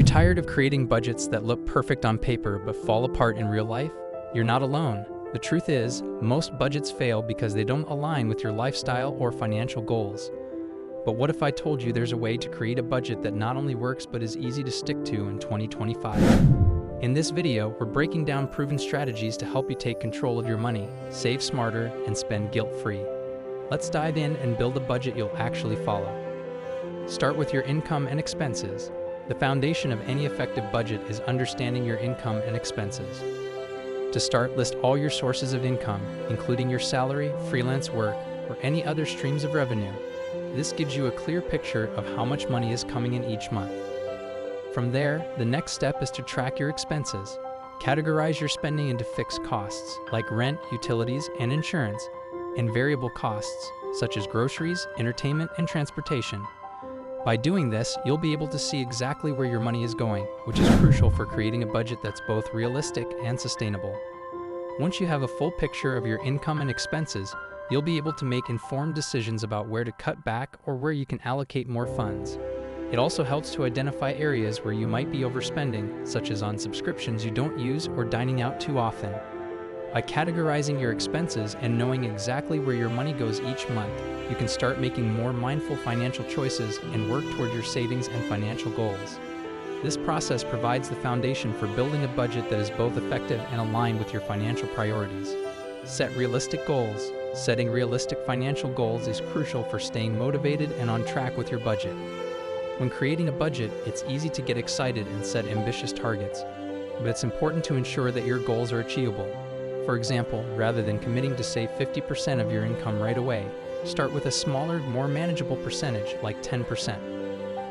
you tired of creating budgets that look perfect on paper but fall apart in real life? You're not alone. The truth is, most budgets fail because they don't align with your lifestyle or financial goals. But what if I told you there's a way to create a budget that not only works but is easy to stick to in 2025? In this video, we're breaking down proven strategies to help you take control of your money, save smarter, and spend guilt-free. Let's dive in and build a budget you'll actually follow. Start with your income and expenses. The foundation of any effective budget is understanding your income and expenses. To start, list all your sources of income, including your salary, freelance work, or any other streams of revenue. This gives you a clear picture of how much money is coming in each month. From there, the next step is to track your expenses. Categorize your spending into fixed costs, like rent, utilities, and insurance, and variable costs, such as groceries, entertainment, and transportation. By doing this, you'll be able to see exactly where your money is going, which is crucial for creating a budget that's both realistic and sustainable. Once you have a full picture of your income and expenses, you'll be able to make informed decisions about where to cut back or where you can allocate more funds. It also helps to identify areas where you might be overspending, such as on subscriptions you don't use or dining out too often. By categorizing your expenses and knowing exactly where your money goes each month, you can start making more mindful financial choices and work toward your savings and financial goals. This process provides the foundation for building a budget that is both effective and aligned with your financial priorities. Set realistic goals. Setting realistic financial goals is crucial for staying motivated and on track with your budget. When creating a budget, it's easy to get excited and set ambitious targets, but it's important to ensure that your goals are achievable. For example, rather than committing to save 50% of your income right away, start with a smaller, more manageable percentage, like 10%.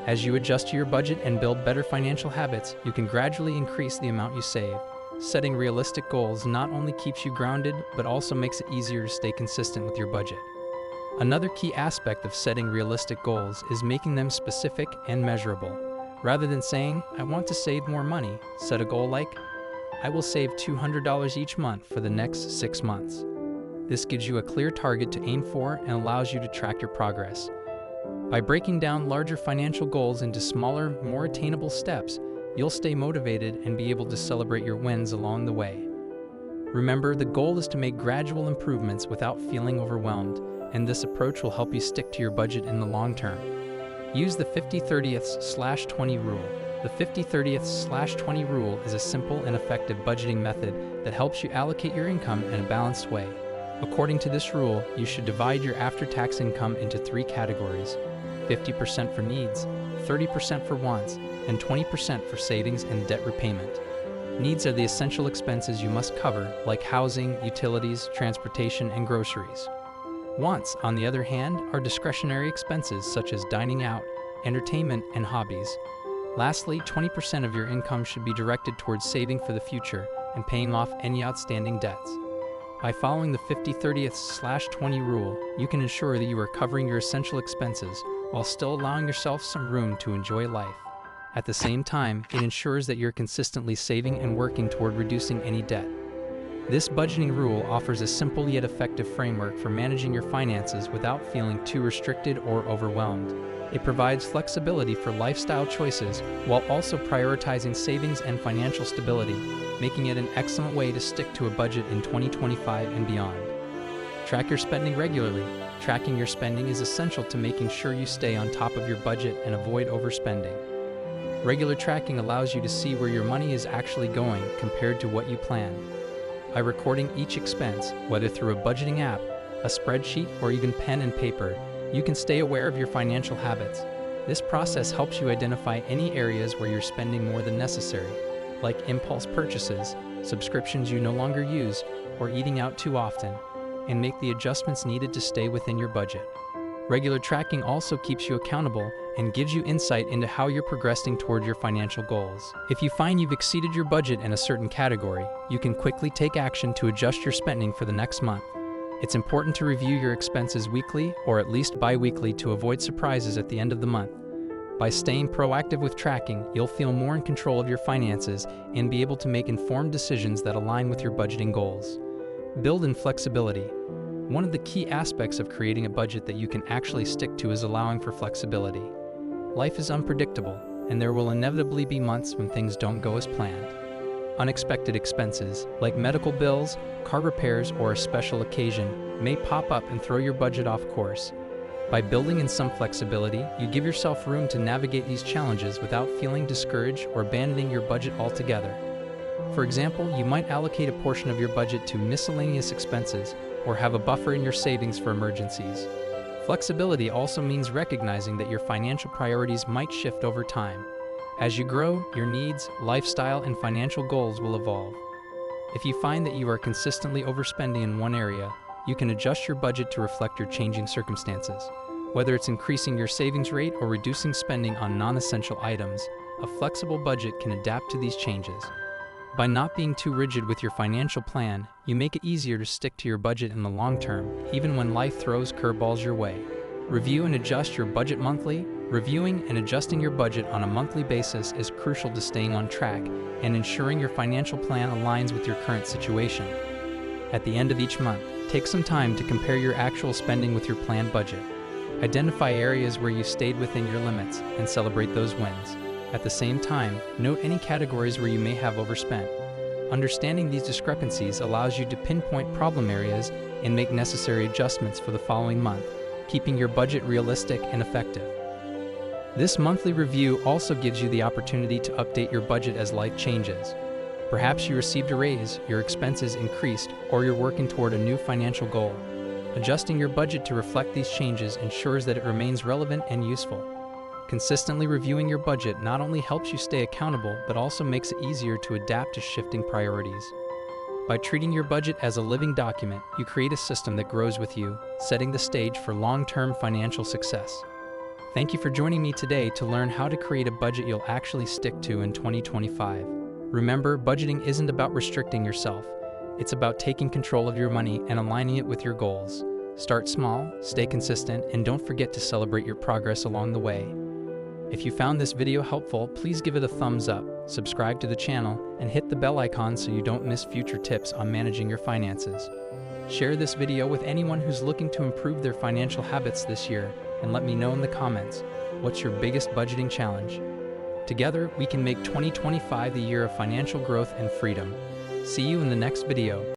As you adjust to your budget and build better financial habits, you can gradually increase the amount you save. Setting realistic goals not only keeps you grounded, but also makes it easier to stay consistent with your budget. Another key aspect of setting realistic goals is making them specific and measurable. Rather than saying, "I want to save more money," set a goal like, "I will save $200 each month for the next 6 months." This gives you a clear target to aim for and allows you to track your progress. By breaking down larger financial goals into smaller, more attainable steps, you'll stay motivated and be able to celebrate your wins along the way. Remember, the goal is to make gradual improvements without feeling overwhelmed, and this approach will help you stick to your budget in the long term. Use the 50/30/20 rule. The 50/30/20 rule is a simple and effective budgeting method that helps you allocate your income in a balanced way. According to this rule, you should divide your after-tax income into 3 categories: 50% for needs, 30% for wants, and 20% for savings and debt repayment. Needs are the essential expenses you must cover, like housing, utilities, transportation, and groceries. Wants, on the other hand, are discretionary expenses such as dining out, entertainment, and hobbies. Lastly, 20% of your income should be directed towards saving for the future and paying off any outstanding debts. By following the 50/30/20 rule, you can ensure that you are covering your essential expenses while still allowing yourself some room to enjoy life. At the same time, it ensures that you're consistently saving and working toward reducing any debt. This budgeting rule offers a simple yet effective framework for managing your finances without feeling too restricted or overwhelmed. It provides flexibility for lifestyle choices while also prioritizing savings and financial stability, making it an excellent way to stick to a budget in 2025 and beyond. Track your spending regularly. Tracking your spending is essential to making sure you stay on top of your budget and avoid overspending. Regular tracking allows you to see where your money is actually going compared to what you planned. By recording each expense, whether through a budgeting app, a spreadsheet, or even pen and paper, you can stay aware of your financial habits. This process helps you identify any areas where you're spending more than necessary, like impulse purchases, subscriptions you no longer use, or eating out too often, and make the adjustments needed to stay within your budget. Regular tracking also keeps you accountable and gives you insight into how you're progressing toward your financial goals. If you find you've exceeded your budget in a certain category, you can quickly take action to adjust your spending for the next month. It's important to review your expenses weekly or at least bi-weekly to avoid surprises at the end of the month. By staying proactive with tracking, you'll feel more in control of your finances and be able to make informed decisions that align with your budgeting goals. Build in flexibility. One of the key aspects of creating a budget that you can actually stick to is allowing for flexibility. Life is unpredictable, and there will inevitably be months when things don't go as planned. Unexpected expenses, like medical bills, car repairs, or a special occasion, may pop up and throw your budget off course. By building in some flexibility, you give yourself room to navigate these challenges without feeling discouraged or abandoning your budget altogether. For example, you might allocate a portion of your budget to miscellaneous expenses or have a buffer in your savings for emergencies. Flexibility also means recognizing that your financial priorities might shift over time. As you grow, your needs, lifestyle, and financial goals will evolve. If you find that you are consistently overspending in one area, you can adjust your budget to reflect your changing circumstances. Whether it's increasing your savings rate or reducing spending on non-essential items, a flexible budget can adapt to these changes. By not being too rigid with your financial plan, you make it easier to stick to your budget in the long term, even when life throws curveballs your way. Review and adjust your budget monthly. Reviewing and adjusting your budget on a monthly basis is crucial to staying on track and ensuring your financial plan aligns with your current situation. At the end of each month, take some time to compare your actual spending with your planned budget. Identify areas where you stayed within your limits and celebrate those wins. At the same time, note any categories where you may have overspent. Understanding these discrepancies allows you to pinpoint problem areas and make necessary adjustments for the following month, keeping your budget realistic and effective. This monthly review also gives you the opportunity to update your budget as life changes. Perhaps you received a raise, your expenses increased, or you're working toward a new financial goal. Adjusting your budget to reflect these changes ensures that it remains relevant and useful. Consistently reviewing your budget not only helps you stay accountable, but also makes it easier to adapt to shifting priorities. By treating your budget as a living document, you create a system that grows with you, setting the stage for long-term financial success. Thank you for joining me today to learn how to create a budget you'll actually stick to in 2025. Remember, budgeting isn't about restricting yourself. It's about taking control of your money and aligning it with your goals. Start small, stay consistent, and don't forget to celebrate your progress along the way. If you found this video helpful, please give it a thumbs up, subscribe to the channel, and hit the bell icon so you don't miss future tips on managing your finances. Share this video with anyone who's looking to improve their financial habits this year, and let me know in the comments, what's your biggest budgeting challenge? Together, we can make 2025 the year of financial growth and freedom. See you in the next video.